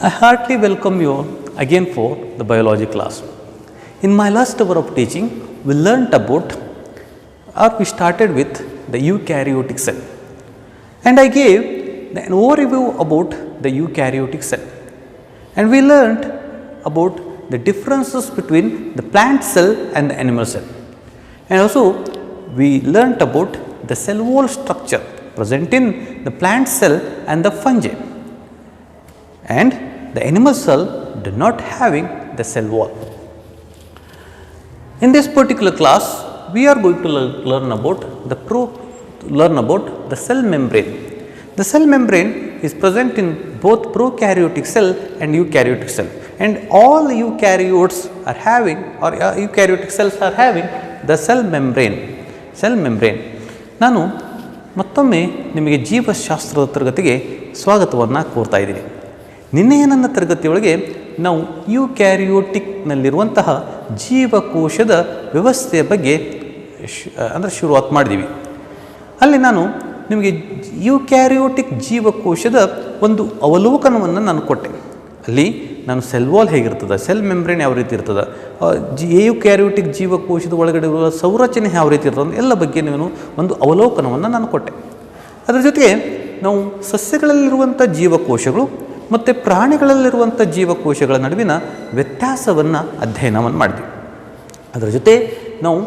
I heartily welcome you again for the biology class. In my last hour of teaching, we learnt about or we started with the eukaryotic cell, and I gave an overview about the eukaryotic cell, and we learnt about the differences between the plant cell and the animal cell, and also we learnt about the cell wall structure present in the plant cell and the fungi, and the animal cell do not having the cell wall. In this particular class, we are going to learn about the cell membrane. The cell membrane is present in both prokaryotic cell and eukaryotic cell, and all eukaryotes are having or eukaryotic cells are having the cell membrane. ನಾನು ಮತ್ತೊಮ್ಮೆ ನಿಮಗೆ ಜೀವಶಾಸ್ತ್ರದ ತರಗತಿಗೆ ಸ್ವಾಗತವನ್ನು ಕೋರ್ತಾ ಇದ್ದೀನಿ. ನಿನ್ನೆಯ ನನ್ನ ತರಗತಿಯೊಳಗೆ ನಾವು ಯೂಕ್ಯಾರಿಯೋಟಿಕ್ನಲ್ಲಿರುವಂತಹ ಜೀವಕೋಶದ ವ್ಯವಸ್ಥೆಯ ಬಗ್ಗೆ ಶುರುವಾತ್ ಮಾಡಿದ್ದೀವಿ. ಅಲ್ಲಿ ನಾನು ನಿಮಗೆ ಯೂಕ್ಯಾರಿಯೋಟಿಕ್ ಜೀವಕೋಶದ ಒಂದು ಅವಲೋಕನವನ್ನು ನಾನು ಕೊಟ್ಟೆ. ಅಲ್ಲಿ ನಾನು ಸೆಲ್ ವಾಲ್ ಹೇಗಿರ್ತದೆ, ಸೆಲ್ ಮೆಂಬ್ರೇನ್ ಯಾವ ರೀತಿ ಇರ್ತದೆ, ಯೂಕ್ಯಾರಿಯೋಟಿಕ್ ಜೀವಕೋಶದ ಒಳಗಡೆ ಇರುವ ಸಂರಚನೆ ಯಾವ ರೀತಿ ಇರ್ತದೆ ಎಲ್ಲ ಬಗ್ಗೆ ನಾನು ಒಂದು ಅವಲೋಕನವನ್ನು ನಾನು ಕೊಟ್ಟೆ. ಅದರ ಜೊತೆಗೆ ನಾವು ಸಸ್ಯಗಳಲ್ಲಿರುವಂಥ ಜೀವಕೋಶಗಳು ಮತ್ತು ಪ್ರಾಣಿಗಳಲ್ಲಿರುವಂಥ ಜೀವಕೋಶಗಳ ನಡುವಿನ ವ್ಯತ್ಯಾಸವನ್ನು ಅಧ್ಯಯನವನ್ನು ಮಾಡಿದ್ವಿ. ಅದರ ಜೊತೆ ನಾವು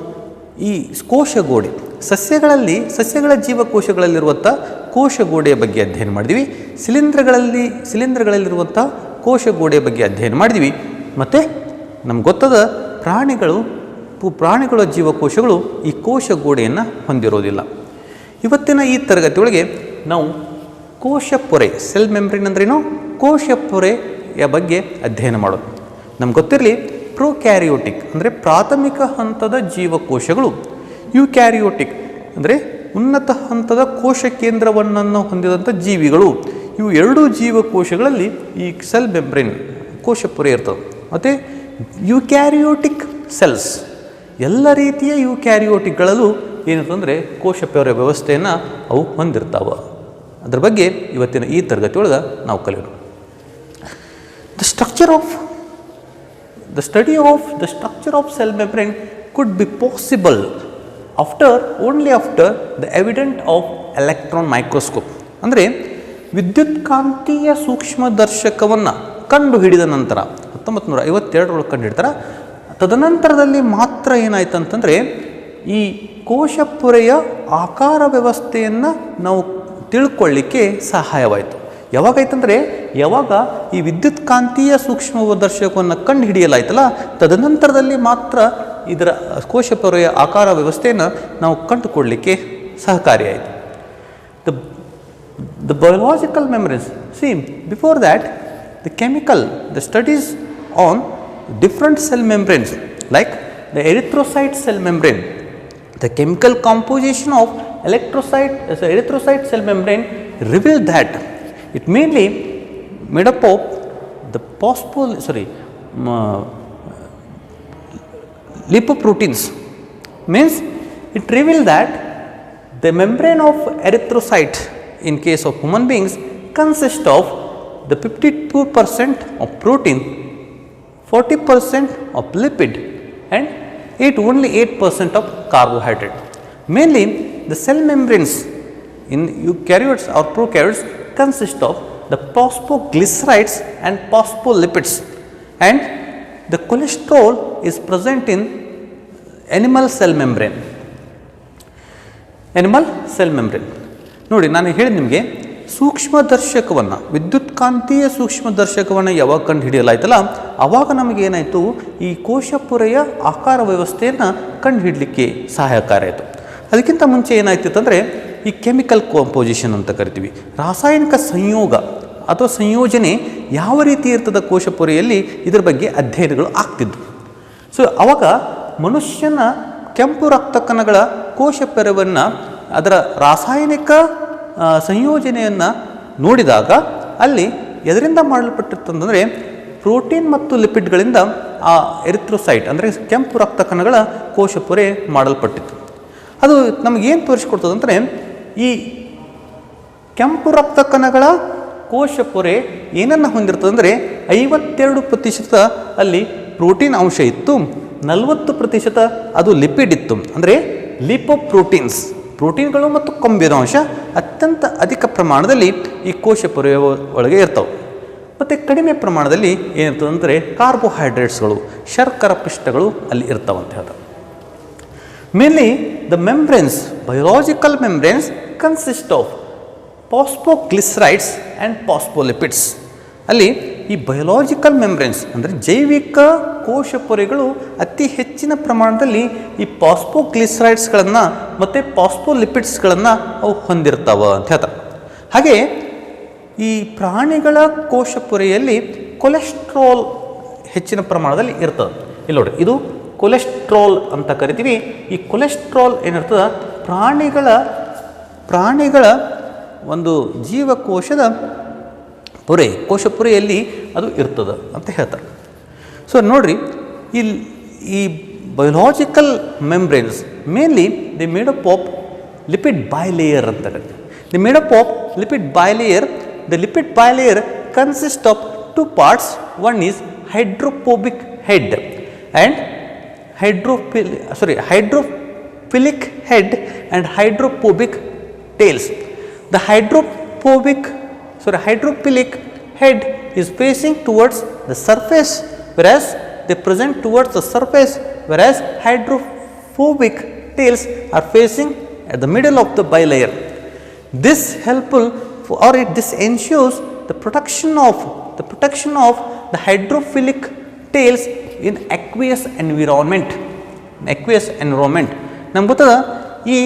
ಈ ಕೋಶಗೋಡೆ ಸಸ್ಯಗಳ ಜೀವಕೋಶಗಳಲ್ಲಿರುವಂಥ ಕೋಶಗೋಡೆಯ ಬಗ್ಗೆ ಅಧ್ಯಯನ ಮಾಡಿದ್ವಿ. ಶಿಲೀಂಧ್ರಗಳಲ್ಲಿರುವಂಥ ಕೋಶಗೋಡೆಯ ಬಗ್ಗೆ ಅಧ್ಯಯನ ಮಾಡಿದ್ವಿ. ಮತ್ತು ನಮ್ಗೆ ಗೊತ್ತದ ಪ್ರಾಣಿಗಳ ಜೀವಕೋಶಗಳು ಈ ಕೋಶಗೋಡೆಯನ್ನು ಹೊಂದಿರೋದಿಲ್ಲ. ಇವತ್ತಿನ ಈ ತರಗತಿಯೊಳಗೆ ನಾವು ಕೋಶಪೊರೆ, ಸೆಲ್ ಮೆಂಬ್ರೇನ್ ಅಂದ್ರೇನು, ಕೋಶಪೊರೆಯ ಬಗ್ಗೆ ಅಧ್ಯಯನ ಮಾಡೋದು. ನಮ್ಗೆ ಗೊತ್ತಿರಲಿ, ಪ್ರೊಕ್ಯಾರಿಯೋಟಿಕ್ ಅಂದರೆ ಪ್ರಾಥಮಿಕ ಹಂತದ ಜೀವಕೋಶಗಳು, ಯೂಕ್ಯಾರಿಯೋಟಿಕ್ ಅಂದರೆ ಉನ್ನತ ಹಂತದ ಕೋಶ ಕೇಂದ್ರವನ್ನು ಹೊಂದಿದಂಥ ಜೀವಿಗಳು. ಇವು ಎರಡೂ ಜೀವಕೋಶಗಳಲ್ಲಿ ಈ ಸೆಲ್ ಮೆಂಬ್ರೇನ್ ಕೋಶಪೊರೆ ಇರ್ತದೆ. ಮತ್ತು ಯೂಕ್ಯಾರಿಯೋಟಿಕ್ ಸೆಲ್ಸ್, ಎಲ್ಲ ರೀತಿಯ ಯೂಕ್ಯಾರಿಯೋಟಿಕ್ಗಳಲ್ಲೂ ಏನಿರ್ತಂದರೆ ಕೋಶಪೊರೆ ವ್ಯವಸ್ಥೆಯನ್ನು ಅವು ಹೊಂದಿರ್ತಾವೆ. ಅದರ ಬಗ್ಗೆ ಇವತ್ತಿನ ಈ ತರಗತಿ ಒಳಗೆ ನಾವು ಕಲಿಯೋಣ. The study of the structure of cell membrane could be possible only after the evidence of electron microscope. ಅಂದರೆ ವಿದ್ಯುತ್ಕಾಂತೀಯ ಸೂಕ್ಷ್ಮದರ್ಶಕವನ್ನು ಕಂಡುಹಿಡಿದ ನಂತರ 1952 ಕಂಡು ಹಿಡ್ತಾರೆ. ತದನಂತರದಲ್ಲಿ ಮಾತ್ರ ಏನಾಯ್ತು ಅಂತಂದರೆ ಈ ಕೋಶಪೊರೆಯ ಆಕಾರ ವ್ಯವಸ್ಥೆಯನ್ನು ನಾವು ತಿಳ್ಕೊಳ್ಳಿಕ್ಕೆ ಸಹಾಯವಾಯಿತು. ಯಾವಾಗಾಯ್ತಂದರೆ ಯಾವಾಗ ಈ ವಿದ್ಯುತ್ಕಾಂತೀಯ ಸೂಕ್ಷ್ಮದರ್ಶಕವನ್ನು ಕಂಡು ಹಿಡಿಯಲಾಯ್ತಲ್ಲ, ತದನಂತರದಲ್ಲಿ ಮಾತ್ರ ಇದರ ಕೋಶಪೊರೆಯ ಆಕಾರ ವ್ಯವಸ್ಥೆಯನ್ನು ನಾವು ಕಂಡುಕೊಳ್ಳಲಿಕ್ಕೆ ಸಹಕಾರಿಯಾಯಿತು. The biological membranes, see, before that the studies on different cell membranes like the erythrocyte cell membrane, the chemical composition of erythrocyte cell membrane revealed that it mainly made up of the lipoproteins. Means it revealed that the membrane of erythrocyte in case of human beings consists of the 52% of protein, 40% of lipid and only 8% of carbohydrate. Mainly the cell membranes in eukaryotes or prokaryotes consist of the phosphoglycerides and phospholipids, and the cholesterol is present in animal cell membrane. ನೋಡಿ, ನಾನು ಹೇಳಿ ನಿಮಗೆ ಸೂಕ್ಷ್ಮದರ್ಶಕವನ್ನು, ವಿದ್ಯುತ್ಕಾಂತೀಯ ಸೂಕ್ಷ್ಮದರ್ಶಕವನ್ನು ಯಾವಾಗ ಕಂಡು ಹಿಡಿಯಲಾಯ್ತಲ್ಲ, ಆವಾಗ ನಮಗೇನಾಯಿತು, ಈ ಕೋಶಪೊರೆಯ ಆಕಾರ ವ್ಯವಸ್ಥೆಯನ್ನು ಕಂಡು ಹಿಡಲಿಕ್ಕೆ ಸಹಾಯಕಾರಿಯಾಯಿತು. ಅದಕ್ಕಿಂತ ಮುಂಚೆ ಏನಾಯ್ತಿತ್ತು ಅಂದರೆ ಈ ಕೆಮಿಕಲ್ ಕಾಂಪೋಸಿಷನ್ ಅಂತ ಕರಿತೀವಿ, ರಾಸಾಯನಿಕ ಸಂಯೋಗ ಅಥವಾ ಸಂಯೋಜನೆ ಯಾವ ರೀತಿ ಇರ್ತದೆ ಕೋಶಪೊರೆಯಲ್ಲಿ, ಇದರ ಬಗ್ಗೆ ಅಧ್ಯಯನಗಳು ಆಗ್ತಿದ್ವು. ಸೊ ಆವಾಗ ಮನುಷ್ಯನ ಕೆಂಪು ರಕ್ತ ಕಣಗಳ ಕೋಶಪೊರೆಯನ್ನು ಅದರ ರಾಸಾಯನಿಕ ಸಂಯೋಜನೆಯನ್ನು ನೋಡಿದಾಗ ಅಲ್ಲಿ ಎದರಿಂದ ಮಾಡಲ್ಪಟ್ಟಿರ್ತಂದರೆ ಪ್ರೋಟೀನ್ ಮತ್ತು ಲಿಪಿಡ್ಗಳಿಂದ ಆ ಎರಿಥ್ರೋಸೈಟ್ ಅಂದರೆ ಕೆಂಪು ರಕ್ತ ಕಣಗಳ ಕೋಶಪೊರೆ ಮಾಡಲ್ಪಟ್ಟಿತ್ತು. ಅದು ನಮಗೇನು ತೋರಿಸ್ಕೊಡ್ತದೆ ಅಂದರೆ ಈ ಕೆಂಪು ರಕ್ತ ಕಣಗಳ ಕೋಶ ಪೊರೆ ಏನನ್ನು ಹೊಂದಿರ್ತದೆ ಅಂದರೆ 52% ಅಲ್ಲಿ ಪ್ರೋಟೀನ್ ಅಂಶ ಇತ್ತು, 40% ಅದು ಲಿಪಿಡ್ ಇತ್ತು. ಅಂದರೆ ಲಿಪೋಪ್ರೋಟೀನ್ಸ್, ಪ್ರೋಟೀನ್ಗಳು ಮತ್ತು ಕೊಂಬಿನ ಅಂಶ ಅತ್ಯಂತ ಅಧಿಕ ಪ್ರಮಾಣದಲ್ಲಿ ಈ ಕೋಶ ಪೊರೆಯ ಒಳಗೆ ಇರ್ತವೆ. ಮತ್ತು ಕಡಿಮೆ ಪ್ರಮಾಣದಲ್ಲಿ ಏನಿರ್ತದೆ ಅಂದರೆ ಕಾರ್ಬೋಹೈಡ್ರೇಟ್ಸ್ಗಳು, ಶರ್ಕರ ಪಿಷ್ಟಗಳು ಅಲ್ಲಿ ಇರ್ತಾವಂತ ಹೇಳ್ತಾರೆ. Mainly the membranes, biological membranes consist of phosphoglycerides and phospholipids. ಅಲ್ಲಿ ಈ ಬಯೋಲಾಜಿಕಲ್ ಮೆಂಬ್ರೇನ್ಸ್ ಅಂದರೆ ಜೈವಿಕ ಕೋಶ ಪೊರೆಗಳು ಅತಿ ಹೆಚ್ಚಿನ ಪ್ರಮಾಣದಲ್ಲಿ ಈ ಫಾಸ್ಫೋಗ್ಲಿಸರೈಡ್ಸ್ಗಳನ್ನು ಮತ್ತು ಫಾಸ್ಫೋಲಿಪಿಡ್ಸ್ಗಳನ್ನು ಅವು ಹೊಂದಿರ್ತಾವೆ ಅಂತ ಹೇಳ್ತಾರೆ. ಹಾಗೆ ಈ ಪ್ರಾಣಿಗಳ ಕೋಶ ಪೊರೆಯಲ್ಲಿ ಕೊಲೆಸ್ಟ್ರಾಲ್ ಹೆಚ್ಚಿನ ಪ್ರಮಾಣದಲ್ಲಿ ಇರ್ತದೆ. ಇಲ್ಲಿ ನೋಡಿರಿ, ಇದು ಕೊಲೆಸ್ಟ್ರಾಲ್ ಅಂತ ಕರಿತೀವಿ. ಈ ಕೊಲೆಸ್ಟ್ರಾಲ್ ಏನಿರ್ತದೆ ಪ್ರಾಣಿಗಳ ಒಂದು ಜೀವಕೋಶದ ಪೊರೆ, ಕೋಶ ಪೊರೆಯಲ್ಲಿ ಅದು ಇರ್ತದೆ ಅಂತ ಹೇಳ್ತಾರೆ. ಸೊ ನೋಡ್ರಿ, ಈ biological membranes mainly the made up of lipid bilayer ಅಂತ ಕರಿತೀವಿ. The made up of lipid bilayer. The lipid bilayer consist of 2 parts. One is hydrophobic head and hydrophilic head and hydrophobic tails. The hydrophilic head is facing towards the surface, whereas they present towards the surface, whereas hydrophobic tails are facing at the middle of the bilayer. This this ensures the protection of the hydrophilic tails in aqueous environment. ನಮ್ಗೆ ಗೊತ್ತದ, ಈ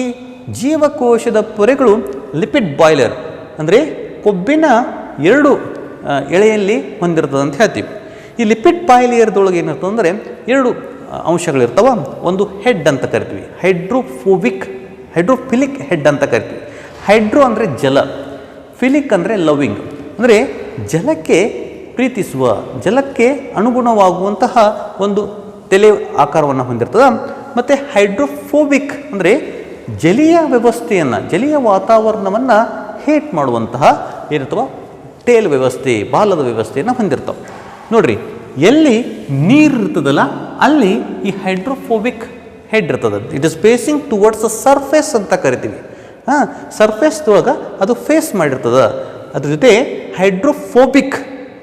ಜೀವಕೋಶದ ಪೊರೆಗಳು lipid boiler ಅಂದರೆ ಕೊಬ್ಬಿನ 2 ಎಳೆಯಲ್ಲಿ ಹೊಂದಿರ್ತದೆ ಅಂತ ಹೇಳ್ತೀವಿ. ಈ ಲಿಪಿಡ್ ಬಾಯ್ಲಿಯರ್ದೊಳಗೆ ಏನಿರ್ತದೆ ಅಂದರೆ 2 ಅಂಶಗಳಿರ್ತವೆ. ಒಂದು ಹೆಡ್ ಅಂತ ಕರಿತೀವಿ, ಹೈಡ್ರೋಫಿಲಿಕ್ ಹೆಡ್ ಅಂತ ಕರಿತೀವಿ. ಹೈಡ್ರೋ ಅಂದರೆ ಜಲ, ಫಿಲಿಕ್ ಅಂದರೆ ಲವಿಂಗ್ ಅಂದರೆ ಜಲಕ್ಕೆ ಪ್ರೀತಿಸುವ, ಜಲಕ್ಕೆ ಅನುಗುಣವಾಗುವಂತಹ ಒಂದು ತಲೆ ಆಕಾರವನ್ನು ಹೊಂದಿರ್ತದೆ. ಮತ್ತು ಹೈಡ್ರೋಫೋಬಿಕ್ ಅಂದರೆ ಜಲೀಯ ವ್ಯವಸ್ಥೆಯನ್ನು, ಜಲೀಯ ವಾತಾವರಣವನ್ನು ಹೇಟ್ ಮಾಡುವಂತಹ ಏನಿರ್ತವ ಟೇಲ್ ವ್ಯವಸ್ಥೆ, ಬಾಲದ ವ್ಯವಸ್ಥೆಯನ್ನು ಹೊಂದಿರ್ತವೆ. ನೋಡ್ರಿ, ಎಲ್ಲಿ ನೀರು ಇರ್ತದಲ್ಲ ಅಲ್ಲಿ ಈ ಹೈಡ್ರೋಫೋಬಿಕ್ ಹೆಡ್ ಇರ್ತದೆ. It is facing towards the surface ಅಂತ ಕರಿತೀವಿ. ಸರ್ಫೇಸ್ದೊಳಗೆ ಅದು ಫೇಸ್ ಮಾಡಿರ್ತದೆ. ಅದ್ರ ಜೊತೆ hydrophobic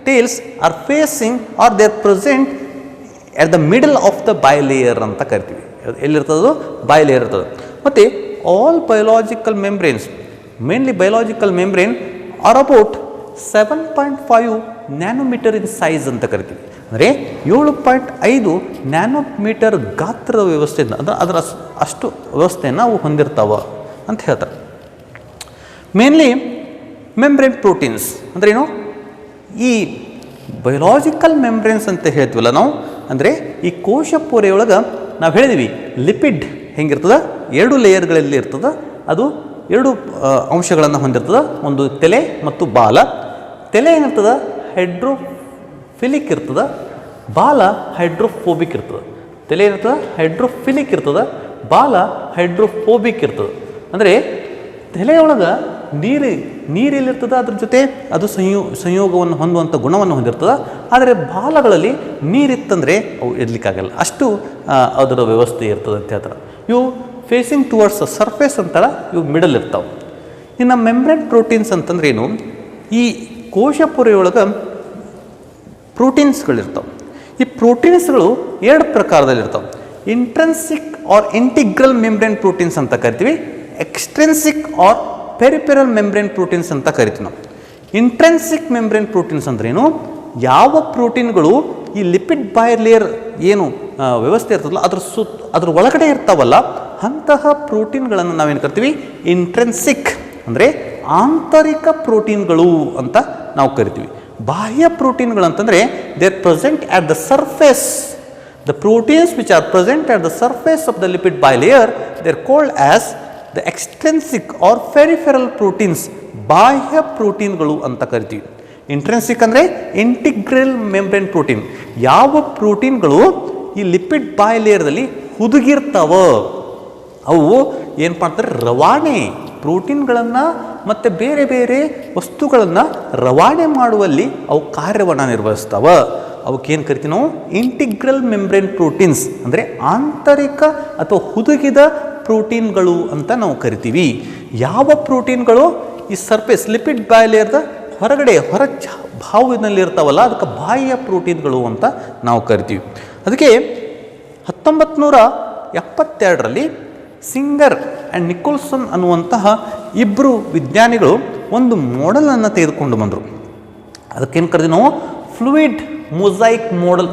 tails are facing are they are present at the middle of the bilayer ಅಂತ ಕರಿತೀವಿ. ಎಲ್ಲಿರ್ತದೋ ಬೈಲೇಯರ್ ಇರ್ತದೆ. ಮತ್ತು all biological membranes, mainly biological membrane are about 7.5 nanometer in size ಅಂತ ಕರಿತೀವಿ. ಅಂದರೆ 7.5 ನ್ಯಾನೋಮೀಟರ್ ಗಾತ್ರದ ವ್ಯವಸ್ಥೆಯಿಂದ ಅದರ ಅಷ್ಟು ವ್ಯವಸ್ಥೆಯನ್ನು ಅವು ಹೊಂದಿರ್ತಾವ ಅಂತ ಹೇಳ್ತಾರೆ. ಮೇನ್ಲಿ ಮೆಂಬ್ರೇನ್ ಪ್ರೋಟೀನ್ಸ್ ಅಂದರೆ ಏನು, ಈ ಬಯೋಲಾಜಿಕಲ್ ಮೆಂಬ್ರೇನ್ಸ್ ಅಂತ ಹೇಳ್ತೀವಲ್ಲ ನಾವು, ಅಂದರೆ ಈ ಕೋಶ ಪೊರೆಯೊಳಗೆ ನಾವು ಹೇಳಿದ್ವಿ ಲಿಪಿಡ್ ಹೆಂಗಿರ್ತದೆ, 2 ಲೇಯರ್ಗಳಲ್ಲಿ ಇರ್ತದೆ. ಅದು 2 ಅಂಶಗಳನ್ನು ಹೊಂದಿರ್ತದೆ, ಒಂದು ತಲೆ ಮತ್ತು ಬಾಲ. ತಲೆ ಏನಿರ್ತದೆ ಹೈಡ್ರೋಫಿಲಿಕ್ ಇರ್ತದೆ, ಬಾಲ ಹೈಡ್ರೋಫೋಬಿಕ್ ಇರ್ತದೆ. ತಲೆ ಏನಿರ್ತದೆ ಹೈಡ್ರೋಫಿಲಿಕ್ ಇರ್ತದೆ, ಬಾಲ ಹೈಡ್ರೋಫೋಬಿಕ್ ಇರ್ತದೆ. ಅಂದರೆ ತಲೆಯೊಳಗೆ ನೀರೆಲ್ಲಿರ್ತದೆ, ಅದ್ರ ಜೊತೆ ಅದು ಸಂಯೋಗವನ್ನು ಹೊಂದುವಂಥ ಗುಣವನ್ನು ಹೊಂದಿರ್ತದೆ. ಆದರೆ ಬಾಲಗಳಲ್ಲಿ ನೀರಿತ್ತಂದರೆ ಅವು ಇರಲಿಕ್ಕಾಗಲ್ಲ, ಅಷ್ಟು ಅದರ ವ್ಯವಸ್ಥೆ ಇರ್ತದೆ ಅಂತ ಹೇಳ್ತಾರೆ. ಇವು ಫೇಸಿಂಗ್ ಟುವರ್ಡ್ಸ್ ಸರ್ಫೇಸ್ ಅಂತಾರೆ, ಇವು ಮಿಡಲ್ ಇರ್ತಾವೆ. ಇನ್ನು ಮೆಂಬ್ರೇನ್ ಪ್ರೋಟೀನ್ಸ್ ಅಂತಂದ್ರೆ ಏನು, ಈ ಕೋಶ ಪೊರೆಯೊಳಗೆ ಪ್ರೋಟೀನ್ಸ್ಗಳಿರ್ತಾವೆ. ಈ ಪ್ರೋಟೀನ್ಸ್ಗಳು 2 ಪ್ರಕಾರದಲ್ಲಿರ್ತಾವೆ. Intrinsic or integral membrane proteins ಅಂತ ಕರಿತೀವಿ, extrinsic or peripheral membrane proteins ಅಂತ ಕರಿತೀವಿ ನಾವು. ಇಂಟ್ರೆನ್ಸಿಕ್ ಮೆಂಬ್ರೇನ್ ಪ್ರೋಟೀನ್ಸ್ ಅಂದ್ರೇನು, ಯಾವ ಪ್ರೋಟೀನ್ಗಳು ಈ ಲಿಪಿಡ್ ಬೈಲೇಯರ್ ಏನು ವ್ಯವಸ್ಥೆ ಇರ್ತದಲ್ಲ ಅದ್ರ ಒಳಗಡೆ ಇರ್ತಾವಲ್ಲ, ಅಂತಹ ಪ್ರೋಟೀನ್ಗಳನ್ನು ನಾವೇನು ಕರಿತೀವಿ ಇಂಟ್ರೆನ್ಸಿಕ್ ಅಂದರೆ ಆಂತರಿಕ ಪ್ರೋಟೀನ್ಗಳು ಅಂತ ನಾವು ಕರಿತೀವಿ. ಬಾಹ್ಯ ಪ್ರೋಟೀನ್ಗಳಂತಂದರೆ they are present at the surface. The proteins which are present at the surface of the lipid bilayer they are called as the extrinsic or peripheral proteins, ಬಾಹ್ಯ ಪ್ರೋಟೀನ್ಗಳು ಅಂತ ಕರಿತೀವಿ. ಇಂಟ್ರೆನ್ಸಿಕ್ ಅಂದರೆ ಇಂಟಿಗ್ರಲ್ ಮೆಂಬ್ರೇನ್ ಪ್ರೋಟೀನ್, ಯಾವ ಪ್ರೋಟೀನ್ಗಳು ಈ lipid ಬೈಲೇಯರ್ದಲ್ಲಿ ಹುದುಗಿರ್ತಾವ ಅವು ಏನು ಮಾಡ್ತಾರೆ, ರವಾನೆ ಪ್ರೋಟೀನ್ಗಳನ್ನು ಮತ್ತು ಬೇರೆ ಬೇರೆ ವಸ್ತುಗಳನ್ನು ರವಾನೆ ಮಾಡುವಲ್ಲಿ ಅವು ಕಾರ್ಯವನ್ನು ನಿರ್ವಹಿಸ್ತಾವೆ. ಅವಕ್ಕೇನು ಕರಿತೀವಿ ನಾವು? ಇಂಟಿಗ್ರಲ್ ಮೆಂಬ್ರೇನ್ ಪ್ರೋಟೀನ್ಸ್, ಅಂದರೆ ಆಂತರಿಕ ಅಥವಾ ಹುದುಗಿದ ಪ್ರೋಟೀನ್ಗಳು ಅಂತ ನಾವು ಕರಿತೀವಿ. ಯಾವ ಪ್ರೋಟೀನ್ಗಳು ಈ ಸರ್ಫೇಸ್ ಲಿಪಿಡ್ ಬಾಯ್ಲೇಯರ್ದ ಹೊರಗಡೆ ಭಾವಿನಲ್ಲಿರ್ತಾವಲ್ಲ ಅದಕ್ಕೆ ಬಾಹ್ಯ ಪ್ರೋಟೀನ್ಗಳು ಅಂತ ನಾವು ಕರಿತೀವಿ. ಅದಕ್ಕೆ 1972ರಲ್ಲಿ ಸಿಂಗರ್ ಆ್ಯಂಡ್ ನಿಕೋಲ್ಸನ್ ಅನ್ನುವಂತಹ ಇಬ್ಬರು ವಿಜ್ಞಾನಿಗಳು ಒಂದು ಮಾಡೆಲನ್ನು ತೆಗೆದುಕೊಂಡು ಬಂದರು. ಅದಕ್ಕೇನು ಕರಿತೀವಿ ನಾವು? Fluid mosaic model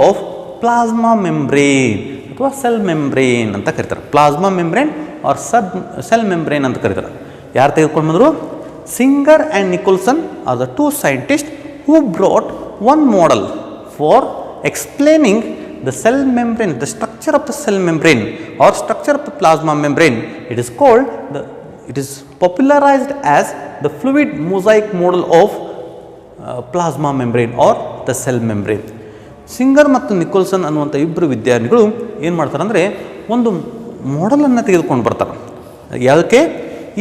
of plasma membrane ಅಥವಾ ಸೆಲ್ ಮೆಂಬ್ರೇನ್ ಅಂತ ಕರೀತಾರೆ. Plasma membrane or cell membrane ಅಂತ ಕರೀತಾರೆ. ಯಾರು ತೆಗೆದುಕೊಂಡು ಬಂದರು? Singer and Nicolson are the two scientist who brought one model for explaining the cell membrane, the structure of the cell membrane or structure of the plasma membrane. It is popularized as the fluid mosaic model of plasma membrane or the cell membrane. Singer ಮತ್ತು Nicholson ಅನ್ನುವಂಥ ಇಬ್ಬರು ವಿಜ್ಞಾನಿಗಳು ಏನು ಮಾಡ್ತಾರೆ ಅಂದರೆ ಒಂದು ಮಾಡೆಲನ್ನು ತೆಗೆದುಕೊಂಡು ಬರ್ತಾರೆ. ಯಾವುದಕ್ಕೆ?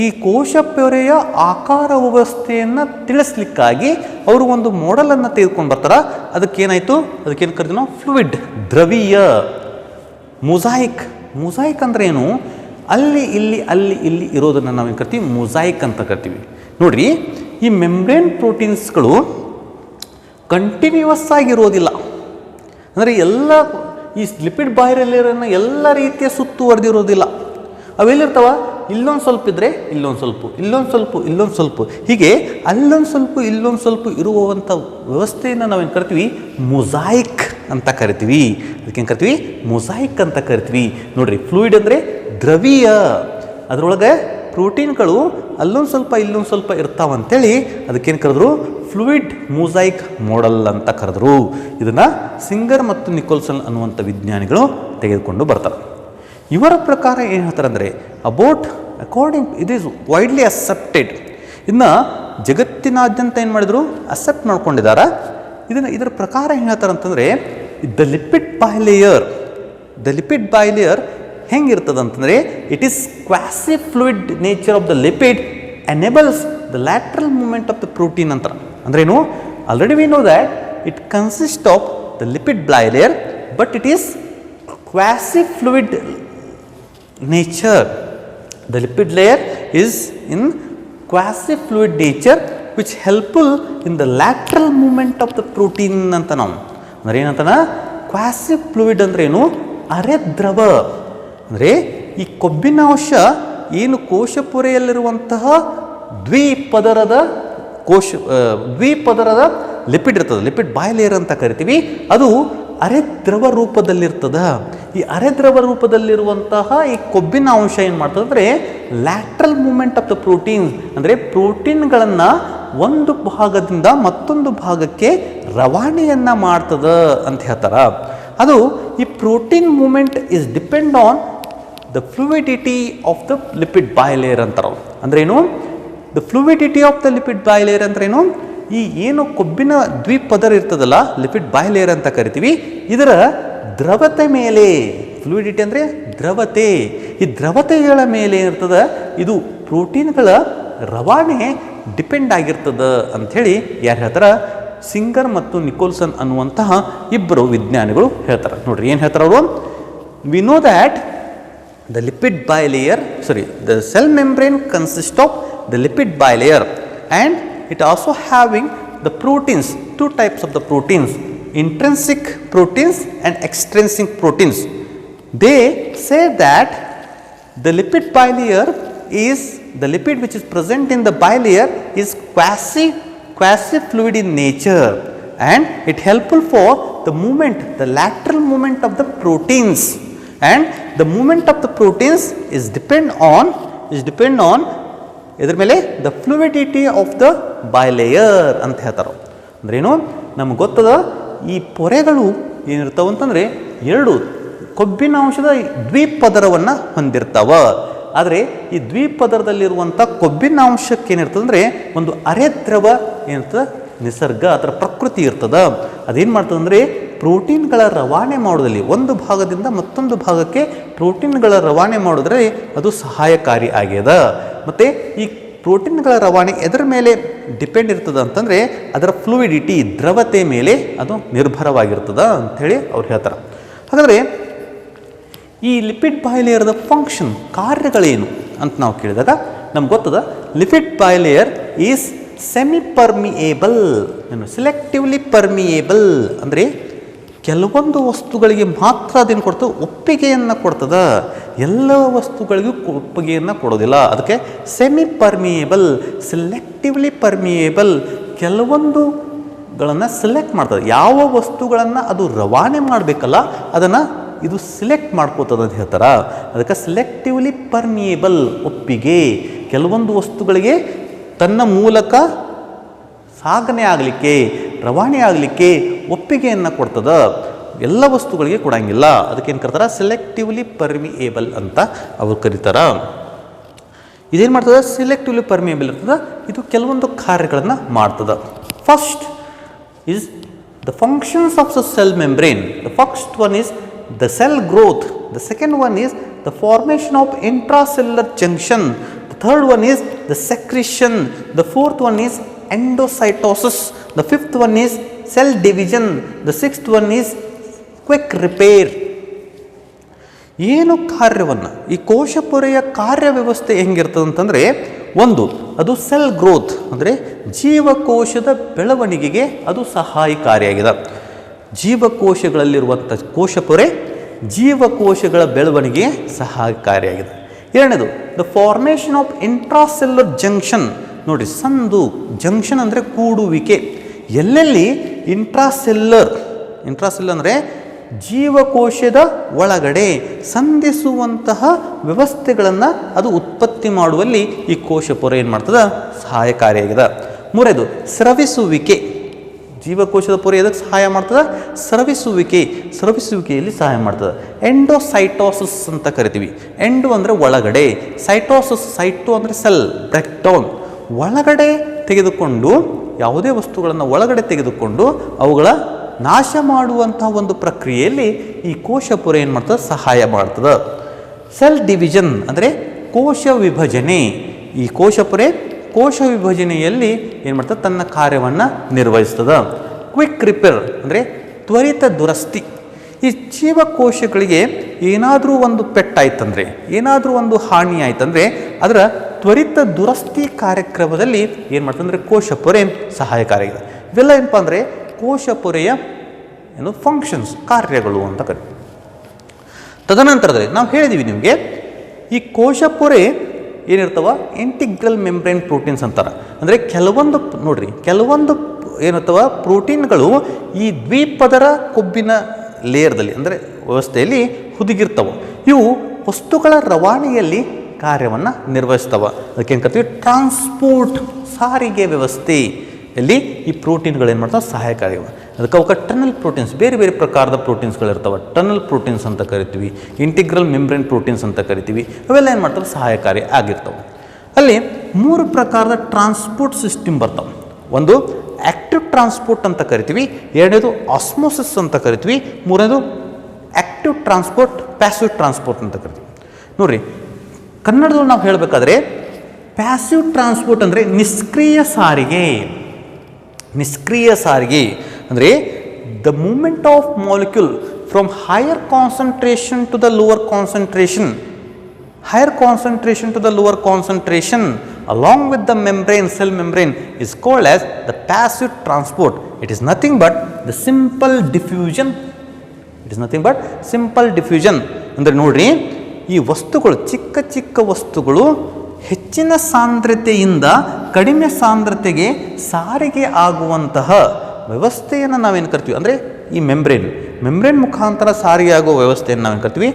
ಈ ಕೋಶ ಪೊರೆಯ ಆಕಾರ ವ್ಯವಸ್ಥೆಯನ್ನು ತಿಳಿಸ್ಲಿಕ್ಕಾಗಿ ಅವರು ಒಂದು ಮಾಡೆಲನ್ನು ತೆಗೆದುಕೊಂಡು ಬರ್ತಾರೆ. ಅದಕ್ಕೇನಾಯಿತು? ಅದಕ್ಕೇನು ಕರಿತೀವಿ ನಾವು? ಫ್ಲೂಯಿಡ್, ದ್ರವೀಯ. ಮೊಸಾಯಿಕ್ ಅಂದರೆ ಏನು? ಅಲ್ಲಿ ಇಲ್ಲಿ ಇರೋದನ್ನು ನಾವೇನು ಕರಿತೀವಿ? ಮೊಸಾಯಿಕ್ ಅಂತ ಕರಿತೀವಿ. ನೋಡಿರಿ, ಈ ಮೆಂಬ್ರೇನ್ ಪ್ರೋಟೀನ್ಸ್ಗಳು ಕಂಟಿನ್ಯೂಯಸ್ ಆಗಿರೋದಿಲ್ಲ. ಅಂದರೆ ಎಲ್ಲ ಈ ಲಿಪಿಡ್ ಬಾಯ್ಲೇಯರನ್ನು ಎಲ್ಲ ರೀತಿಯ ಸುತ್ತುವರೆದಿರೋದಿಲ್ಲ. ಅವೆಲ್ಲಿರ್ತಾವ? ಇಲ್ಲೊಂದು ಸ್ವಲ್ಪ ಇದ್ದರೆ ಇಲ್ಲೊಂದು ಸ್ವಲ್ಪ ಹೀಗೆ ಅಲ್ಲೊಂದು ಸ್ವಲ್ಪ ಇರುವಂಥ ವ್ಯವಸ್ಥೆಯನ್ನು ನಾವೇನು ಕರಿತೀವಿ? ಮೊಸಾಯಿಕ್ ಅಂತ ಕರಿತೀವಿ. ಅದಕ್ಕೇನು ಕರಿತೀವಿ? ಮೊಸಾಯಿಕ್ ಅಂತ ಕರಿತೀವಿ. ನೋಡಿರಿ, ಫ್ಲೂಯಿಡ್ ಅಂದರೆ ದ್ರವೀಯ, ಅದರೊಳಗೆ ಪ್ರೋಟೀನ್ಗಳು ಅಲ್ಲೊಂದು ಸ್ವಲ್ಪ ಇರ್ತಾವಂತೇಳಿ ಅದಕ್ಕೇನು ಕರೆದ್ರು? ಫ್ಲೂಯಿಡ್ ಮೊಸಾಯಿಕ್ ಮಾಡೆಲ್ ಅಂತ ಕರೆದ್ರು. ಇದನ್ನು ಸಿಂಗರ್ ಮತ್ತು ನಿಕೋಲ್ಸನ್ ಅನ್ನುವಂಥ ವಿಜ್ಞಾನಿಗಳು ತೆಗೆದುಕೊಂಡು ಬರ್ತಾರೆ. ಇವರ ಪ್ರಕಾರ ಏನು ಹೇಳ್ತಾರೆ ಅಂದರೆ ಇಟ್ ಈಸ್ ವೈಡ್ಲಿ ಅಕ್ಸೆಪ್ಟೆಡ್. ಇದನ್ನು ಜಗತ್ತಿನಾದ್ಯಂತ ಏನು ಮಾಡಿದರು? ಅಕ್ಸೆಪ್ಟ್ ಮಾಡ್ಕೊಂಡಿದ್ದಾರೆ. ಇದರ ಪ್ರಕಾರ ಏನು ಹೇಳ್ತಾರೆ ಅಂತಂದರೆ, ದ ಲಿಪಿಡ್ ಬಾಯ್ಲೇಯರ್ ಹೆಂಗಿರ್ತದೆ ಅಂತಂದರೆ, it is quasi fluid nature of the lipid enables the lateral movement of the protein ಅಂತ. ಅಂದ್ರೇನು? Already we know that it consist of the lipid bilayer, but it is quasi fluid nature. The lipid layer is in quasi fluid nature which helpful in the lateral movement of the protein ಅಂತ ನಾವು. ಅಂದರೆ ಏನಂತಾನ? Quasi fluid ಅಂದ್ರೆ ಏನು? ಅರೆ ದ್ರವ. ಅಂದರೆ ಈ ಕೊಬ್ಬಿನಾಂಶ ಏನು ಕೋಶಪೊರೆಯಲ್ಲಿರುವಂತಹ ದ್ವಿಪದರದ ಲಿಪಿಡ್ ಇರ್ತದೆ, ಲಿಪಿಡ್ ಬಾಯ್ಲೇಯರ್ ಅಂತ ಕರಿತೀವಿ. ಅದು ಅರೆದ್ರವ ರೂಪದಲ್ಲಿರ್ತದೆ. ಈ ಅರೆದ್ರವ ರೂಪದಲ್ಲಿರುವಂತಹ ಈ ಕೊಬ್ಬಿನ ಅಂಶ ಏನು ಮಾಡ್ತದೆ ಅಂದರೆ lateral movement of the proteins, ಅಂದರೆ ಪ್ರೋಟೀನ್ಗಳನ್ನು ಒಂದು ಭಾಗದಿಂದ ಮತ್ತೊಂದು ಭಾಗಕ್ಕೆ ರವಾನೆಯನ್ನು ಮಾಡ್ತದೆ ಅಂತ ಹೇಳ್ತಾರೆ. ಅದು ಈ protein movement is depend on the fluidity of the lipid bilayer ಅಂತಾರೆ. ಅಂದ್ರೇನು? The fluidity of the lipid bilayer ಅಂದ್ರೇನು? ಈ ಏನು ಕೊಬ್ಬಿನ ದ್ವಿಪದರ ಇರ್ತದಲ್ಲ, ಲಿಪಿಡ್ ಬಾಯ್ಲೇಯರ್ ಅಂತ ಕರಿತೀವಿ, ಇದರ ದ್ರವತೆ ಮೇಲೆ, ಫ್ಲೂಯಿಡಿಟಿ ಅಂದರೆ ದ್ರವತೆ, ಈ ದ್ರವತೆಗಳ ಮೇಲೆ ಏನಿರ್ತದೆ ಇದು ಪ್ರೋಟೀನ್ಗಳ ರವಾನೆ ಡಿಪೆಂಡ್ ಆಗಿರ್ತದೆ ಅಂಥೇಳಿ ಯಾರು ಹೇಳ್ತಾರೆ? ಸಿಂಗರ್ ಮತ್ತು ನಿಕೋಲ್ಸನ್ ಅನ್ನುವಂತಹ ಇಬ್ಬರು ವಿಜ್ಞಾನಿಗಳು ಹೇಳ್ತಾರೆ. ನೋಡ್ರಿ ಏನು ಹೇಳ್ತಾರೆ ಅವರು? We know that the lipid bilayer the cell membrane consists of the lipid bilayer and it also having the proteins, two types of the proteins, intrinsic proteins and extrinsic proteins. They say that the lipid bilayer is the lipid which is present in the bilayer is quasi fluid in nature and it helpful for the movement, the lateral movement of the proteins, and the movement of the proteins is depend on ಇದರ ಮೇಲೆ the fluidity of the ಬಾಯ್ಲೇಯರ್ ಅಂತ ಹೇಳ್ತಾರೆ. ಅಂದ್ರೇನು? ನಮ್ಗೆ ಗೊತ್ತದ ಈ ಪೊರೆಗಳು ಏನಿರ್ತಾವೆ ಅಂತಂದರೆ ಎರಡು ಕೊಬ್ಬಿನಾಂಶದ ದ್ವಿಪದರವನ್ನು ಹೊಂದಿರ್ತಾವ. ಆದರೆ ಈ ದ್ವಿಪದರದಲ್ಲಿರುವಂಥ ಕೊಬ್ಬಿನಾಂಶಕ್ಕೆ ಏನಿರ್ತದೆ ಅಂದರೆ ಒಂದು ಅರೆದ್ರವ ಏನಿರ್ತದೆ, ನಿಸರ್ಗ ಅದರ ಪ್ರಕೃತಿ ಇರ್ತದೆ. ಅದೇನು ಮಾಡ್ತದೆ ಅಂದರೆ ಪ್ರೋಟೀನ್ಗಳ ರವಾನೆ ಮಾಡೋದಲ್ಲಿ ಒಂದು ಭಾಗದಿಂದ ಮತ್ತೊಂದು ಭಾಗಕ್ಕೆ ಪ್ರೋಟೀನ್ಗಳ ರವಾನೆ ಮಾಡಿದ್ರೆ ಅದು ಸಹಾಯಕಾರಿ ಆಗ್ಯದ. ಮತ್ತು ಈ ಪ್ರೋಟೀನ್ಗಳ ರವಾನೆ ಎದರ ಮೇಲೆ ಡಿಪೆಂಡ್ ಇರ್ತದೆ ಅಂತಂದರೆ ಅದರ ಫ್ಲೂಯಿಡಿಟಿ, ದ್ರವತೆ ಮೇಲೆ ಅದು ನಿರ್ಭರವಾಗಿರ್ತದೆ ಅಂಥೇಳಿ ಅವ್ರು ಹೇಳ್ತಾರೆ. ಹಾಗಾದರೆ ಈ ಲಿಪಿಡ್ ಬೈಲೇಯರ್ದ ಫಂಕ್ಷನ್, ಕಾರ್ಯಗಳೇನು ಅಂತ ನಾವು ಕೇಳಿದಾಗ ನಮ್ಗೆ ಗೊತ್ತದ, lipid bilayer is semi permeable, selectively permeable ಅಂದರೆ ಕೆಲವೊಂದು ವಸ್ತುಗಳಿಗೆ ಮಾತ್ರ ಅದೇನು ಕೊಡ್ತದೆ, ಒಪ್ಪಿಗೆಯನ್ನು ಕೊಡ್ತದೆ, ಎಲ್ಲ ವಸ್ತುಗಳಿಗೂ ಒಪ್ಪಿಗೆಯನ್ನು ಕೊಡೋದಿಲ್ಲ. ಅದಕ್ಕೆ semi permeable, selectively permeable, ಕೆಲವೊಂದುಗಳನ್ನು select ಮಾಡ್ತದೆ. ಯಾವ ವಸ್ತುಗಳನ್ನು ಅದು ರವಾನೆ ಮಾಡಬೇಕಲ್ಲ ಅದನ್ನು ಇದು ಸಿಲೆಕ್ಟ್ ಮಾಡ್ಕೋತದೆ ಅಂತ ಹೇಳ್ತಾರೆ. ಅದಕ್ಕೆ ಸೆಲೆಕ್ಟಿವ್ಲಿ ಪರ್ಮಿಯೇಬಲ್, ಒಪ್ಪಿಗೆ, ಕೆಲವೊಂದು ವಸ್ತುಗಳಿಗೆ ತನ್ನ ಮೂಲಕ ಸಾಗಣೆ ಆಗಲಿಕ್ಕೆ, ರವಾನೆ ಆಗಲಿಕ್ಕೆ ಒಪ್ಪಿಗೆಯನ್ನು ಕೊಡ್ತದೆ, ಎಲ್ಲ ವಸ್ತುಗಳಿಗೆ ಕೊಡಂಗಿಲ್ಲ. ಅದಕ್ಕೇನು ಕರೀತಾರೆ, ಸೆಲೆಕ್ಟಿವ್ಲಿ ಪರ್ಮಿಯೇಬಲ್ ಅಂತ ಅವ್ರು ಕರೀತಾರೆ. ಇದೇನು ಮಾಡ್ತದೆ, ಸೆಲೆಕ್ಟಿವ್ಲಿ ಪರ್ಮಿಯೇಬಲ್ ಇರ್ತದೆ, ಇದು ಕೆಲವೊಂದು ಕಾರ್ಯಗಳನ್ನು ಮಾಡ್ತದೆ. First is the functions of the cell membrane. The first one is the cell growth, the second one is the formation of intracellular junction, the third one is the secretion, the fourth one is endocytosis, the fifth one is cell division, the sixth one is quick repair. ಏನು ಕಾರ್ಯವನ್ನು, ಈ ಕೋಶಪೊರೆಯ ಕಾರ್ಯವ್ಯವಸ್ಥೆ ಹೆಂಗಿರ್ತದೆ ಅಂತಂದರೆ, ಒಂದು ಅದು cell growth ಅಂದರೆ ಜೀವಕೋಶದ ಬೆಳವಣಿಗೆಗೆ ಅದು ಸಹಾಯಕಾರಿಯಾಗಿದೆ. ಜೀವಕೋಶಗಳಲ್ಲಿರುವಂಥ ಕೋಶಪೊರೆ ಜೀವಕೋಶಗಳ ಬೆಳವಣಿಗೆ ಸಹಾಯಕಾರಿಯಾಗಿದೆ. ಎರಡನೇದು ದ ಫಾರ್ಮೇಷನ್ ಆಫ್ ಇಂಟ್ರಾಸೆಲ್ಯುಲರ್ ಜಂಕ್ಷನ್. ನೋಡಿ, ಸಂದು, ಜಂಕ್ಷನ್ ಅಂದರೆ ಕೂಡುವಿಕೆ. ಎಲ್ಲೆಲ್ಲಿ ಇಂಟ್ರಾಸೆಲ್ಯುಲರ್ ಅಂದರೆ ಜೀವಕೋಶದ ಒಳಗಡೆ ಸಂಧಿಸುವಂತಹ ವ್ಯವಸ್ಥೆಗಳನ್ನು ಅದು ಉತ್ಪತ್ತಿ ಮಾಡುವಲ್ಲಿ ಈ ಕೋಶಪೊರೆ ಏನು ಮಾಡ್ತದೆ, ಸಹಾಯಕಾರಿಯಾಗಿದೆ. ಮೂರನೇದು ಸ್ರವಿಸುವಿಕೆ. ಜೀವಕೋಶದ ಪೊರೆ ಎದಕ್ಕೆ ಸಹಾಯ ಮಾಡ್ತದೆ, ಸ್ರವಿಸುವಿಕೆಯಲ್ಲಿ ಸಹಾಯ ಮಾಡ್ತದೆ. ಎಂಡೋಸೈಟೋಸಿಸ್ ಅಂತ ಕರಿತೀವಿ. ಎಂಡೋ ಅಂದರೆ ಒಳಗಡೆ, ಸೈಟೋಸಿಸ್, ಸೈಟೋ ಅಂದರೆ ಸೆಲ್ ಬ್ರೇಕ್ ಡೌನ್, ಒಳಗಡೆ ತೆಗೆದುಕೊಂಡು ಯಾವುದೇ ವಸ್ತುಗಳನ್ನು ಒಳಗಡೆ ತೆಗೆದುಕೊಂಡು ಅವುಗಳ ನಾಶ ಮಾಡುವಂಥ ಒಂದು ಪ್ರಕ್ರಿಯೆಯಲ್ಲಿ ಈ ಕೋಶಪೊರೆ ಏನು ಮಾಡ್ತದೆ, ಸಹಾಯ ಮಾಡ್ತದೆ. ಸೆಲ್ ಡಿವಿಷನ್ ಅಂದರೆ ಕೋಶ ವಿಭಜನೆ. ಈ ಕೋಶಪೊರೆ ಕೋಶ ವಿಭಜನೆಯಲ್ಲಿ ಏನು ಮಾಡ್ತದೆ, ತನ್ನ ಕಾರ್ಯವನ್ನು ನಿರ್ವಹಿಸ್ತದೆ. ಕ್ವಿಕ್ ರಿಪೇರ್ ಅಂದರೆ ತ್ವರಿತ ದುರಸ್ತಿ. ಈ ಜೀವಕೋಶಗಳಿಗೆ ಏನಾದರೂ ಒಂದು ಪೆಟ್ಟಾಯ್ತಂದರೆ, ಏನಾದರೂ ಒಂದು ಹಾನಿ ಆಯ್ತಂದರೆ ಅದರ ತ್ವರಿತ ದುರಸ್ತಿ ಕಾರ್ಯಕ್ರಮದಲ್ಲಿ ಏನು ಮಾಡ್ತದೆ ಅಂದರೆ ಕೋಶಪೊರೆ ಸಹಾಯಕಾರಿಯಾಗಿದೆ. ಇವೆಲ್ಲ ಏನಪ್ಪ ಅಂದರೆ ಕೋಶಪೊರೆಯ ಫಂಕ್ಷನ್ಸ್, ಕಾರ್ಯಗಳು ಅಂತ ಕರಿತೀವಿ. ತದನಂತರದಲ್ಲಿ ನಾವು ಹೇಳಿದ್ದೀವಿ ನಿಮಗೆ, ಈ ಕೋಶಪೊರೆ ಏನಿರ್ತಾವ ಇಂಟಿಗ್ರಲ್ ಮೆಂಬ್ರೇನ್ ಪ್ರೋಟೀನ್ಸ್ ಅಂತಾರೆ. ಅಂದರೆ ಕೆಲವೊಂದು ಏನಿರ್ತಾವ ಪ್ರೋಟೀನ್ಗಳು ಈ ದ್ವಿಪದರ ಕೊಬ್ಬಿನ ಲೇಯರ್ದಲ್ಲಿ ಅಂದರೆ ವ್ಯವಸ್ಥೆಯಲ್ಲಿ ಹುದುಗಿರ್ತವೆ. ಇವು ವಸ್ತುಗಳ ರವಾನೆಯಲ್ಲಿ ಕಾರ್ಯವನ್ನು ನಿರ್ವಹಿಸ್ತವೆ. ಅದಕ್ಕೇನು ಕರಿತೀವಿ, ಟ್ರಾನ್ಸ್ಪೋರ್ಟ್, ಸಾರಿಗೆ ವ್ಯವಸ್ಥೆಯಲ್ಲಿ ಈ ಪ್ರೋಟೀನ್ಗಳು ಏನು ಮಾಡ್ತಾವೆ, ಸಹಾಯಕಾರಿಯಾಗಿವೆ. ಅದಕ್ಕೆ ಅವಕ್ಕೆ ಟನಲ್ ಪ್ರೋಟೀನ್ಸ್, ಬೇರೆ ಬೇರೆ ಪ್ರಕಾರದ ಪ್ರೋಟೀನ್ಸ್ಗಳಿರ್ತವೆ. ಟನಲ್ ಪ್ರೋಟೀನ್ಸ್ ಅಂತ ಕರಿತೀವಿ, ಇಂಟಿಗ್ರಲ್ ಮೆಂಬ್ರೇನ್ ಪ್ರೋಟೀನ್ಸ್ ಅಂತ ಕರಿತೀವಿ. ಅವೆಲ್ಲ ಏನು ಮಾಡ್ತವೆ, ಸಹಾಯಕಾರಿ ಆಗಿರ್ತವೆ. ಅಲ್ಲಿ 3 ಪ್ರಕಾರದ ಟ್ರಾನ್ಸ್ಪೋರ್ಟ್ ಸಿಸ್ಟಮ್ ಬರ್ತವೆ. ಒಂದು ಆ್ಯಕ್ಟಿವ್ ಟ್ರಾನ್ಸ್ಪೋರ್ಟ್ ಅಂತ ಕರಿತೀವಿ, ಎರಡನೇದು ಆಸ್ಮೋಸಿಸ್ ಅಂತ ಕರಿತೀವಿ, ಮೂರನೇದು ಆ್ಯಕ್ಟಿವ್ ಟ್ರಾನ್ಸ್ಪೋರ್ಟ್, ಪ್ಯಾಸಿವ್ ಟ್ರಾನ್ಸ್ಪೋರ್ಟ್ ಅಂತ ಕರಿತೀವಿ. ನೋಡಿರಿ, ಕನ್ನಡದಲ್ಲಿ ನಾವು ಹೇಳಬೇಕಾದ್ರೆ ಪ್ಯಾಸಿವ್ ಟ್ರಾನ್ಸ್ಪೋರ್ಟ್ ಅಂದರೆ ನಿಷ್ಕ್ರಿಯ ಸಾರಿಗೆ ಅಂದರೆ the movement of molecule from higher concentration to the lower concentration along with the cell membrane is called as the passive transport. It is nothing but the simple diffusion. ಅಂದರೆ ನೋಡ್ರಿ, ಈ ವಸ್ತುಗಳು, ಚಿಕ್ಕ ವಸ್ತುಗಳು ಹೆಚ್ಚಿನ ಸಾಂದ್ರತೆಯಿಂದ ಕಡಿಮೆ ಸಾಂದ್ರತೆಗೆ ಸಾರಿಗೆ ಆಗುವಂತಹ ವ್ಯವಸ್ಥೆಯನ್ನು ನಾವೇನು ಕರಿತೀವಿ ಅಂದರೆ ಈ ಮೆಂಬ್ರೇನ್ ಮುಖಾಂತರ ಸಾರಿಗೆ ಆಗುವ ವ್ಯವಸ್ಥೆಯನ್ನು ನಾವೇನು ಕರಿತೀವಿ,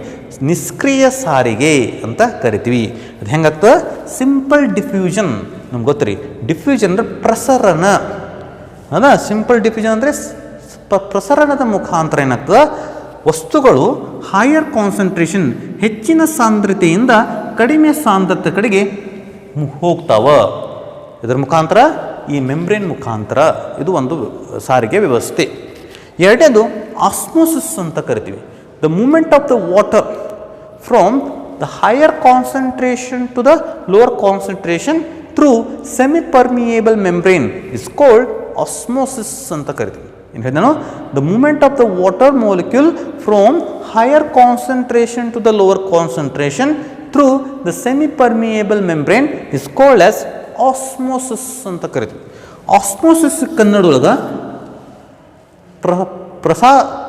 ನಿಷ್ಕ್ರಿಯ ಸಾರಿಗೆ ಅಂತ ಕರಿತೀವಿ. ಅದು ಹೆಂಗಾಗ್ತದೆ, ಸಿಂಪಲ್ ಡಿಫ್ಯೂಷನ್. ನಮ್ಗೆ ಗೊತ್ತ್ರಿ, ಡಿಫ್ಯೂಷನ್ ಅಂದರೆ ಪ್ರಸರಣ. ಸಿಂಪಲ್ ಡಿಫ್ಯೂಷನ್ ಅಂದರೆ ಪ್ರಸರಣದ ಮುಖಾಂತರ ಏನಾಗ್ತದೆ, ವಸ್ತುಗಳು ಹೈಯರ್ ಕಾನ್ಸಂಟ್ರೇಷನ್, ಹೆಚ್ಚಿನ ಸಾಂದ್ರತೆಯಿಂದ ಕಡಿಮೆ ಸಾಂದ್ರತೆ ಕಡೆಗೆ ಹೋಗ್ತಾವ. ಇದರ ಮುಖಾಂತರ, ಈ ಮೆಂಬ್ರೇನ್ ಮುಖಾಂತರ ಇದು ಒಂದು ಸಾರಿಗೆ ವ್ಯವಸ್ಥೆ. ಎರಡನೇದು ಆಸ್ಮೋಸಿಸ್ ಅಂತ ಕರಿತೀವಿ. The movement of the water from the higher concentration to the lower concentration through semi permeable membrane is called osmosis ಅಂತ ಕರಿತೀವಿ. ಏನು ಹೇಳಿದೆ ನಾನು? The movement of the water molecule from higher concentration to the lower concentration through the semi permeable membrane is called as osmosis ಅಂತ ಕರಿತೀವಿ. Osmosis ಕನ್ನಡೊಳಗೆ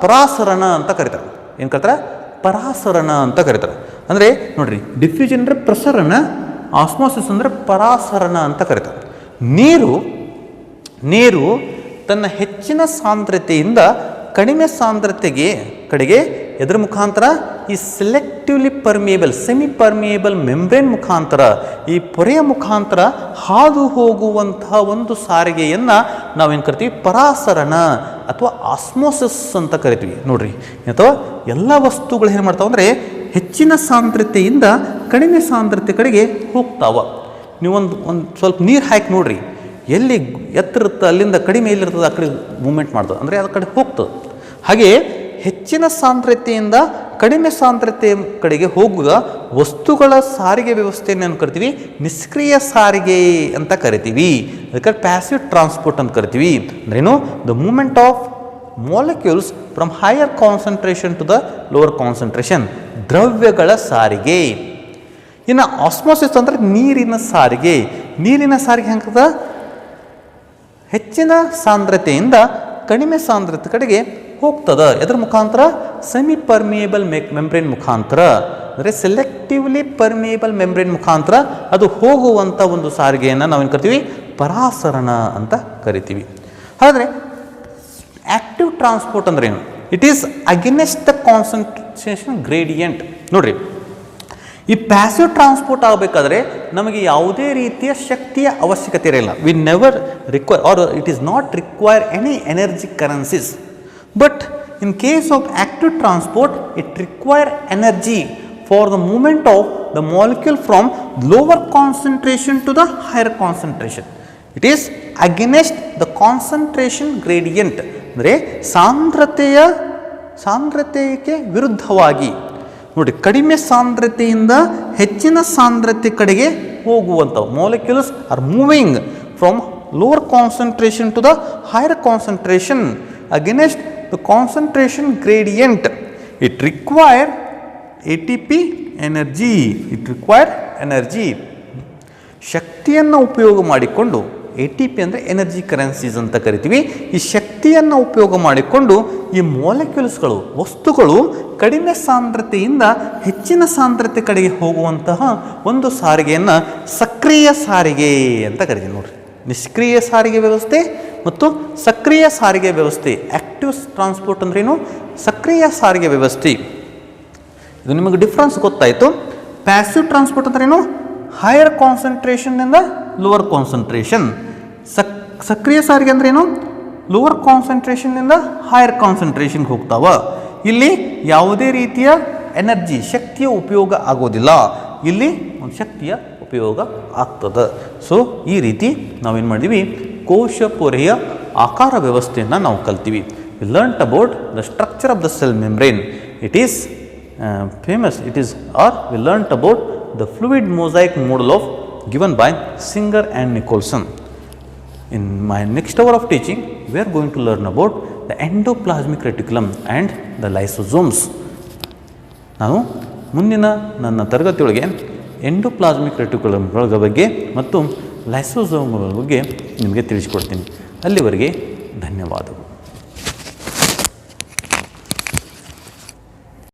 ಪರಾಸರಣ ಅಂತ ಕರೀತಾರೆ. ಏನು ಕರೀತಾರೆ? ಪರಾಸರಣ ಅಂತ ಕರೀತಾರೆ. ಅಂದರೆ ನೋಡ್ರಿ, ಡಿಫ್ಯೂಷನ್ ಅಂದರೆ ಪ್ರಸರಣ, ಆಸ್ಮೋಸಿಸ್ ಅಂದರೆ ಪರಾಸರಣ ಅಂತ ಕರೀತಾರೆ. ನೀರು ತನ್ನ ಹೆಚ್ಚಿನ ಸಾಂದ್ರತೆಯಿಂದ ಕಡಿಮೆ ಸಾಂದ್ರತೆಗೆ ಕಡೆಗೆ ಎದರ ಮುಖಾಂತರ? ಈ selectively permeable semi permeable membrane ಮುಖಾಂತರ, ಈ ಪೊರೆಯ ಮುಖಾಂತರ ಹಾದು ಹೋಗುವಂತಹ ಒಂದು ಸಾರಿಗೆಯನ್ನು ನಾವೇನು ಕರಿತೀವಿ? ಪರಾಸರಣ ಅಥವಾ ಆಸ್ಮೋಸಿಸ್ ಅಂತ ಕರಿತೀವಿ. ನೋಡ್ರಿ, ಅಥವಾ ಎಲ್ಲ ವಸ್ತುಗಳು ಏನು ಮಾಡ್ತಾವೆ ಅಂದರೆ ಹೆಚ್ಚಿನ ಸಾಂದ್ರತೆಯಿಂದ ಕಡಿಮೆ ಸಾಂದ್ರತೆ ಕಡೆಗೆ ಹೋಗ್ತಾವ. ನೀವೊಂದು ಸ್ವಲ್ಪ ನೀರು ಹಾಕಿ ನೋಡ್ರಿ, ಎಲ್ಲಿ ಎತ್ತರ ಇರುತ್ತೆ ಅಲ್ಲಿಂದ ಕಡಿಮೆ ಎಲ್ಲಿರ್ತದೆ ಆ ಕಡೆ ಮೂಮೆಂಟ್ ಮಾಡ್ತದೆ, ಅಂದರೆ ಅದ್ರ ಕಡೆ ಹೋಗ್ತದೆ. ಹಾಗೆ ಹೆಚ್ಚಿನ ಸಾಂದ್ರತೆಯಿಂದ ಕಡಿಮೆ ಸಾಂದ್ರತೆಯ ಕಡೆಗೆ ಹೋಗುವ ವಸ್ತುಗಳ ಸಾರಿಗೆ ವ್ಯವಸ್ಥೆಯನ್ನು ಕರಿತೀವಿ ನಿಷ್ಕ್ರಿಯ ಸಾರಿಗೆ ಅಂತ ಕರಿತೀವಿ. ಅದಕ್ಕೆ ಪ್ಯಾಸಿವ್ ಟ್ರಾನ್ಸ್ಪೋರ್ಟ್ ಅಂತ ಕರಿತೀವಿ. ಅಂದ್ರೇನು? The movement of molecules from higher concentration to the lower concentration, ದ್ರವ್ಯಗಳ ಸಾರಿಗೆ. ಇನ್ನು ಆಸ್ಮೋಸಿಸ್ ಅಂದರೆ ನೀರಿನ ಸಾರಿಗೆ. ನೀರಿನ ಸಾರಿಗೆ ಹೆಂಗದ? ಹೆಚ್ಚಿನ ಸಾಂದ್ರತೆಯಿಂದ ಕಡಿಮೆ ಸಾಂದ್ರತೆ ಕಡೆಗೆ ಹೋಗ್ತದೆ. ಎದ್ರ ಮುಖಾಂತರ? ಸೆಮಿ ಪರ್ಮಿಯೇಬಲ್ ಮೆಂಬ್ರೇನ್ ಮುಖಾಂತರ, ಅಂದರೆ ಸೆಲೆಕ್ಟಿವ್ಲಿ ಪರ್ಮಿಯೇಬಲ್ ಮೆಂಬ್ರೇನ್ ಮುಖಾಂತರ ಅದು ಹೋಗುವಂಥ ಒಂದು ಸಾರಿಗೆಯನ್ನು ನಾವೇನು ಕರಿತೀವಿ? ಪರಾಸರಣ ಅಂತ ಕರಿತೀವಿ. ಹಾಗಾದರೆ ಆಕ್ಟಿವ್ ಟ್ರಾನ್ಸ್ಪೋರ್ಟ್ ಅಂದ್ರೆ ಏನು? It is against the concentration gradient. ನೋಡ್ರಿ, ಈ ಪ್ಯಾಸಿವ್ ಟ್ರಾನ್ಸ್ಪೋರ್ಟ್ ಆಗಬೇಕಾದ್ರೆ ನಮಗೆ ಯಾವುದೇ ರೀತಿಯ ಶಕ್ತಿಯ ಅವಶ್ಯಕತೆ ಇರಲ್ಲ. We never require or it is not require any energy currencies. But in case of active transport it require energy for the movement of the molecule from lower concentration to the higher concentration. It is against the concentration gradient, ಅಂದರೆ ಸಾಂದ್ರತೆಗೆ ವಿರುದ್ಧವಾಗಿ. ನೋಡಿ, ಕಡಿಮೆ ಸಾಂದ್ರತೆಯಿಂದ ಹೆಚ್ಚಿನ ಸಾಂದ್ರತೆ ಕಡೆಗೆ ಹೋಗುವಂಥವು molecules are moving from lower concentration to the higher concentration against the concentration gradient. It require ATP energy. It require energy, ಶಕ್ತಿಯನ್ನು ಉಪಯೋಗ ಮಾಡಿಕೊಂಡು. ATP ಅಂದರೆ ಎನರ್ಜಿ ಕರೆನ್ಸೀಸ್ ಅಂತ ಕರಿತೀವಿ. ಈ ಶಕ್ತಿಯನ್ನು ಉಪಯೋಗ ಮಾಡಿಕೊಂಡು ಈ ಮಾಲಿಕ್ಯೂಲ್ಸ್ಗಳು, ವಸ್ತುಗಳು ಕಡಿಮೆ ಸಾಂದ್ರತೆಯಿಂದ ಹೆಚ್ಚಿನ ಸಾಂದ್ರತೆ ಕಡೆಗೆ ಹೋಗುವಂತಹ ಒಂದು ಸಾರಿಗೆಯನ್ನು ಸಕ್ರಿಯ ಸಾರಿಗೆ ಅಂತ ಕರಿತೀವಿ. ನೋಡ್ರಿ, ನಿಷ್ಕ್ರಿಯ ಸಾರಿಗೆ ವ್ಯವಸ್ಥೆ ಮತ್ತು ಸಕ್ರಿಯ ಸಾರಿಗೆ ವ್ಯವಸ್ಥೆ. ಆಕ್ಟಿವ್ ಟ್ರಾನ್ಸ್ಪೋರ್ಟ್ ಅಂದ್ರೇನು? ಸಕ್ರಿಯ ಸಾರಿಗೆ ವ್ಯವಸ್ಥೆ. ಇದು ನಿಮಗೆ ಡಿಫ್ರೆನ್ಸ್ ಗೊತ್ತಾಯಿತು. ಪ್ಯಾಸಿವ್ ಟ್ರಾನ್ಸ್ಪೋರ್ಟ್ ಅಂದ್ರೇನು? ಹೈಯರ್ ಕಾನ್ಸಂಟ್ರೇಷನ್ನಿಂದ ಲೋವರ್ ಕಾನ್ಸಂಟ್ರೇಷನ್. ಸಕ್ರಿಯ ಸಾರಿಗೆ ಅಂದ್ರೇನು? ಲೋವರ್ ಕಾನ್ಸಂಟ್ರೇಷನ್ನಿಂದ ಹೈಯರ್ ಕಾನ್ಸಂಟ್ರೇಷನ್ಗೆ ಹೋಗ್ತಾವ. ಇಲ್ಲಿ ಯಾವುದೇ ರೀತಿಯ ಎನರ್ಜಿ, ಶಕ್ತಿಯ ಉಪಯೋಗ ಆಗೋದಿಲ್ಲ. ಇಲ್ಲಿ ಒಂದು ಶಕ್ತಿಯ ಉಪಯೋಗ ಆಗ್ತದೆ. ಸೊ ಈ ರೀತಿ ನಾವೇನು ಮಾಡಿದ್ವಿ? ಕೋಶ ಪೊರೆಯ ಆಕಾರ ವ್ಯವಸ್ಥೆಯನ್ನು ನಾವು ಕಲ್ತೀವಿ. We learnt about the structure of the cell membrane. It is famous. It is, or we learnt about the fluid mosaic model of given by Singer and Nicholson. In my next hour of teaching, we are going to learn about the endoplasmic reticulum and the lysosomes. ನಾನು ಮುಂದಿನ ನನ್ನ ತರಗತಿಯೊಳಗೆ endoplasmic ರೆಟಿಕ್ಯುಲಮ್ಗಳ ಬಗ್ಗೆ ಮತ್ತು ಲೈಸೋಸೋಮ್ಗಳ ಬಗ್ಗೆ ನಿಮಗೆ ತಿಳಿಸಿಕೊಡ್ತೀನಿ. ಅಲ್ಲಿವರೆಗೆ ಧನ್ಯವಾದಗಳು.